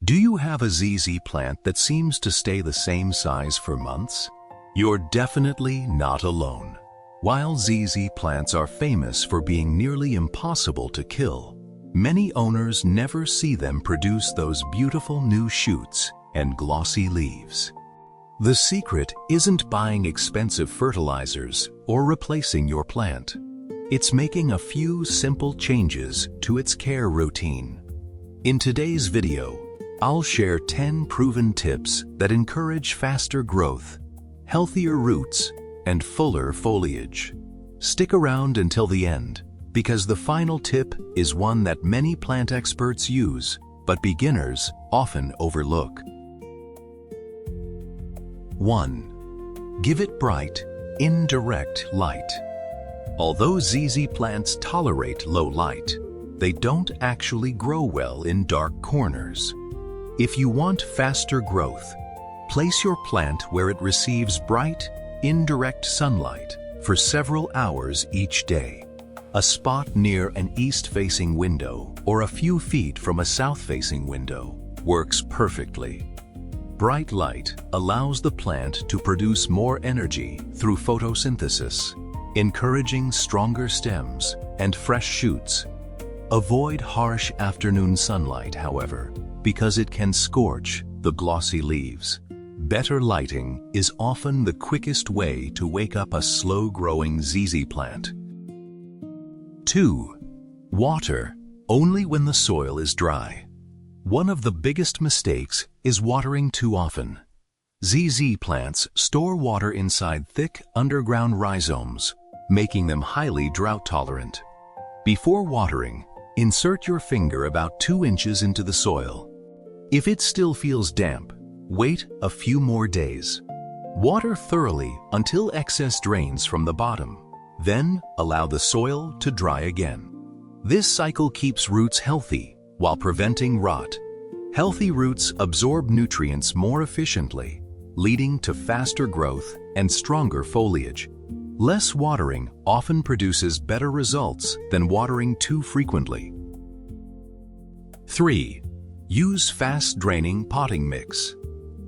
Do you have a ZZ plant that seems to stay the same size for months? You're definitely not alone. While ZZ plants are famous for being nearly impossible to kill, many owners never see them produce those beautiful new shoots and glossy leaves. The secret isn't buying expensive fertilizers or replacing your plant. It's making a few simple changes to its care routine. In today's video, I'll share 10 proven tips that encourage faster growth, healthier roots, and fuller foliage. Stick around until the end, because the final tip is one that many plant experts use, but beginners often overlook. 1. Give it bright, indirect light. Although ZZ plants tolerate low light, they don't actually grow well in dark corners. If you want faster growth, place your plant where it receives bright, indirect sunlight for several hours each day. A spot near an east-facing window or a few feet from a south-facing window works perfectly. Bright light allows the plant to produce more energy through photosynthesis, encouraging stronger stems and fresh shoots. Avoid harsh afternoon sunlight, however, because it can scorch the glossy leaves. Better lighting is often the quickest way to wake up a slow-growing ZZ plant. 2. Water only when the soil is dry. One of the biggest mistakes is watering too often. ZZ plants store water inside thick underground rhizomes, making them highly drought-tolerant. Before watering, insert your finger about 2 inches into the soil. If it still feels damp, wait a few more days. Water thoroughly until excess drains from the bottom. Then allow the soil to dry again. This cycle keeps roots healthy while preventing rot. Healthy roots absorb nutrients more efficiently, leading to faster growth and stronger foliage. Less watering often produces better results than watering too frequently. 3. Use fast-draining potting mix.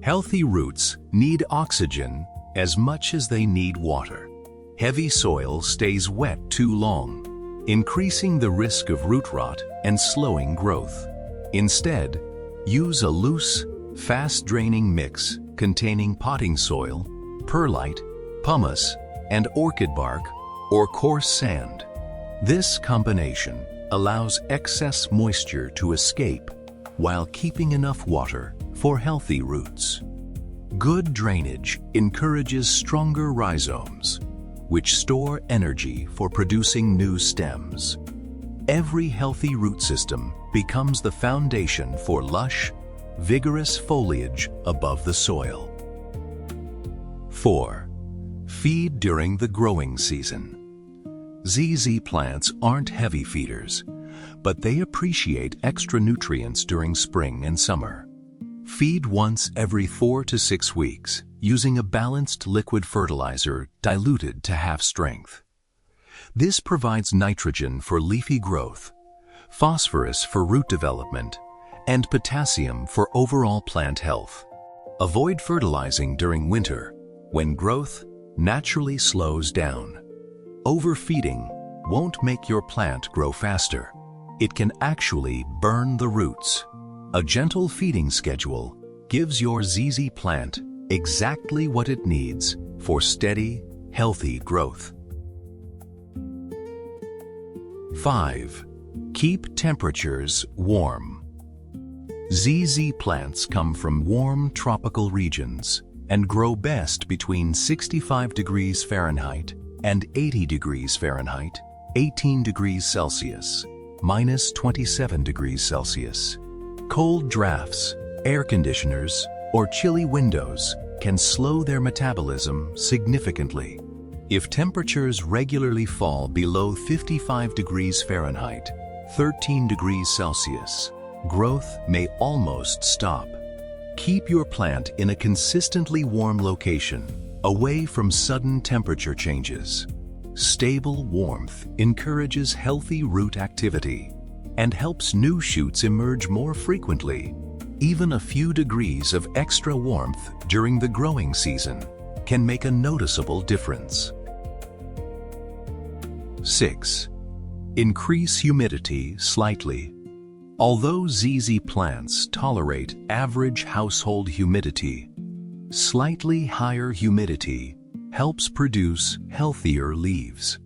Healthy roots need oxygen as much as they need water. Heavy soil stays wet too long, increasing the risk of root rot and slowing growth. Instead, use a loose, fast-draining mix containing potting soil, perlite, pumice, and orchid bark or coarse sand. This combination allows excess moisture to escape while keeping enough water for healthy roots. Good drainage encourages stronger rhizomes, which store energy for producing new stems. Every healthy root system becomes the foundation for lush, vigorous foliage above the soil. 4. Feed during the growing season. ZZ plants aren't heavy feeders, but they appreciate extra nutrients during spring and summer. Feed once every 4 to 6 weeks using a balanced liquid fertilizer diluted to half strength. This provides nitrogen for leafy growth, phosphorus for root development, and potassium for overall plant health. Avoid fertilizing during winter, when growth naturally slows down. Overfeeding won't make your plant grow faster. It can actually burn the roots. A gentle feeding schedule gives your ZZ plant exactly what it needs for steady, healthy growth. 5. Keep temperatures warm. ZZ plants come from warm tropical regions and grow best between 65 degrees Fahrenheit and 80 degrees Fahrenheit, 18 degrees Celsius, minus 27 degrees Celsius. Cold drafts, air conditioners, or chilly windows can slow their metabolism significantly. If temperatures regularly fall below 55 degrees Fahrenheit, 13 degrees Celsius, growth may almost stop. Keep your plant in a consistently warm location, away from sudden temperature changes. Stable warmth encourages healthy root activity and helps new shoots emerge more frequently. Even a few degrees of extra warmth during the growing season can make a noticeable difference. 6. Increase humidity slightly. Although ZZ plants tolerate average household humidity, slightly higher humidity helps produce healthier leaves.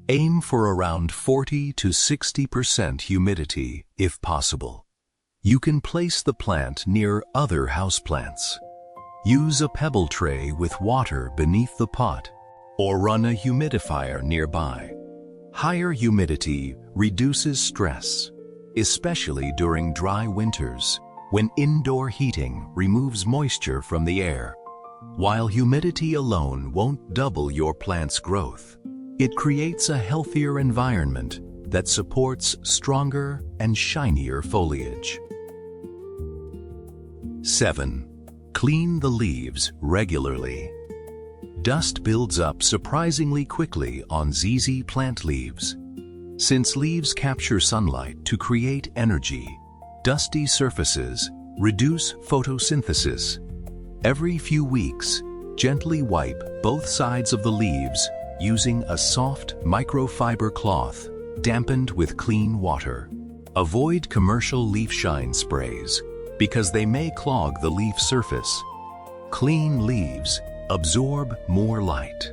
Aim for around 40 to 60% humidity if possible. You can place the plant near other houseplants. Use a pebble tray with water beneath the pot, or run a humidifier nearby. Higher humidity reduces stress, especially during dry winters when indoor heating removes moisture from the air. While humidity alone won't double your plant's growth, it creates a healthier environment that supports stronger and shinier foliage. 7. Clean the leaves regularly. Dust builds up surprisingly quickly on ZZ plant leaves. Since leaves capture sunlight to create energy, dusty surfaces reduce photosynthesis. Every few weeks, gently wipe both sides of the leaves using a soft microfiber cloth dampened with clean water. Avoid commercial leaf shine sprays because they may clog the leaf surface. Clean leaves absorb more light,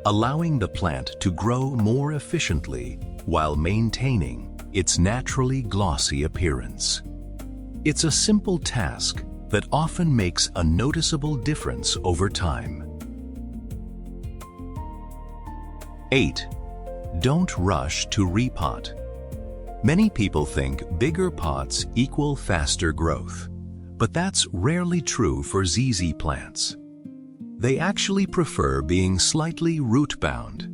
allowing the plant to grow more efficiently while maintaining its naturally glossy appearance. It's a simple task that often makes a noticeable difference over time. 8. Don't rush to repot. Many people think bigger pots equal faster growth, but that's rarely true for ZZ plants. They actually prefer being slightly root-bound.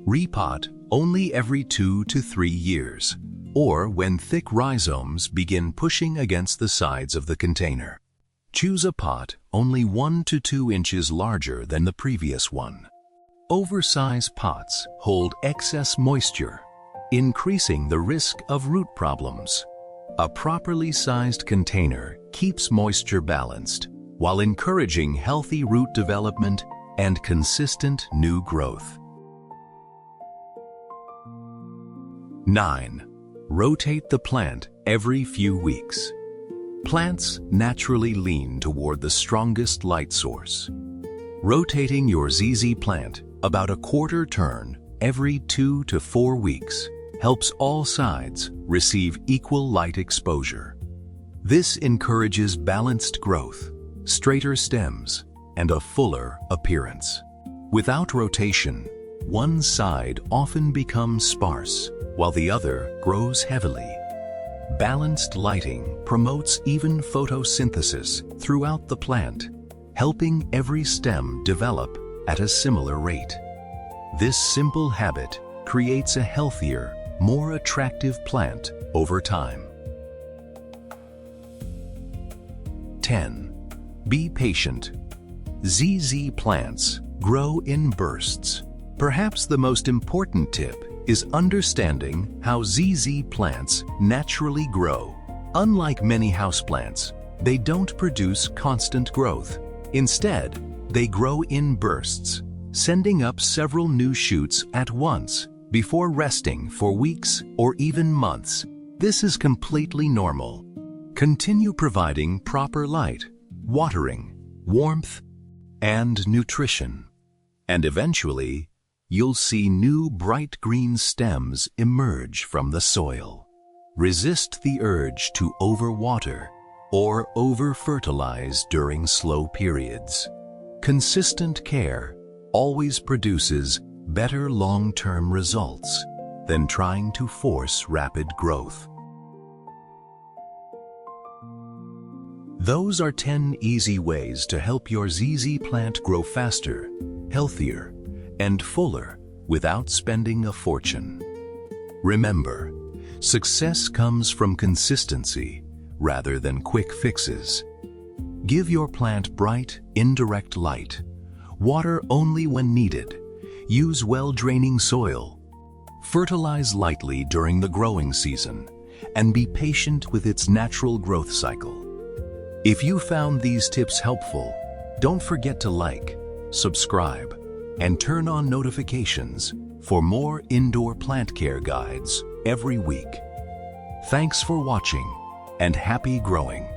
Repot only every 2 to 3 years, or when thick rhizomes begin pushing against the sides of the container. Choose a pot only 1 to 2 inches larger than the previous one. Oversized pots hold excess moisture, increasing the risk of root problems. A properly sized container keeps moisture balanced while encouraging healthy root development and consistent new growth. 9. Rotate the plant every few weeks. Plants naturally lean toward the strongest light source. Rotating your ZZ plant about a quarter turn every 2 to 4 weeks helps all sides receive equal light exposure. This encourages balanced growth, straighter stems, and a fuller appearance. Without rotation, one side often becomes sparse, while the other grows heavily. Balanced lighting promotes even photosynthesis throughout the plant, helping every stem develop at a similar rate. This simple habit creates a healthier, more attractive plant over time. 10. Be patient. ZZ plants grow in bursts. Perhaps the most important tip is understanding how ZZ plants naturally grow. Unlike many houseplants, they don't produce constant growth. Instead, they grow in bursts, sending up several new shoots at once before resting for weeks or even months. This is completely normal. Continue providing proper light, watering, warmth, and nutrition. And eventually, you'll see new bright green stems emerge from the soil. Resist the urge to overwater or over-fertilize during slow periods. Consistent care always produces better long-term results than trying to force rapid growth. Those are 10 easy ways to help your ZZ plant grow faster, healthier, and fuller without spending a fortune. Remember, success comes from consistency rather than quick fixes. Give your plant bright, indirect light. Water only when needed. Use well-draining soil. Fertilize lightly during the growing season, and be patient with its natural growth cycle. If you found these tips helpful, don't forget to like, subscribe, and turn on notifications for more indoor plant care guides every week. Thanks for watching and happy growing.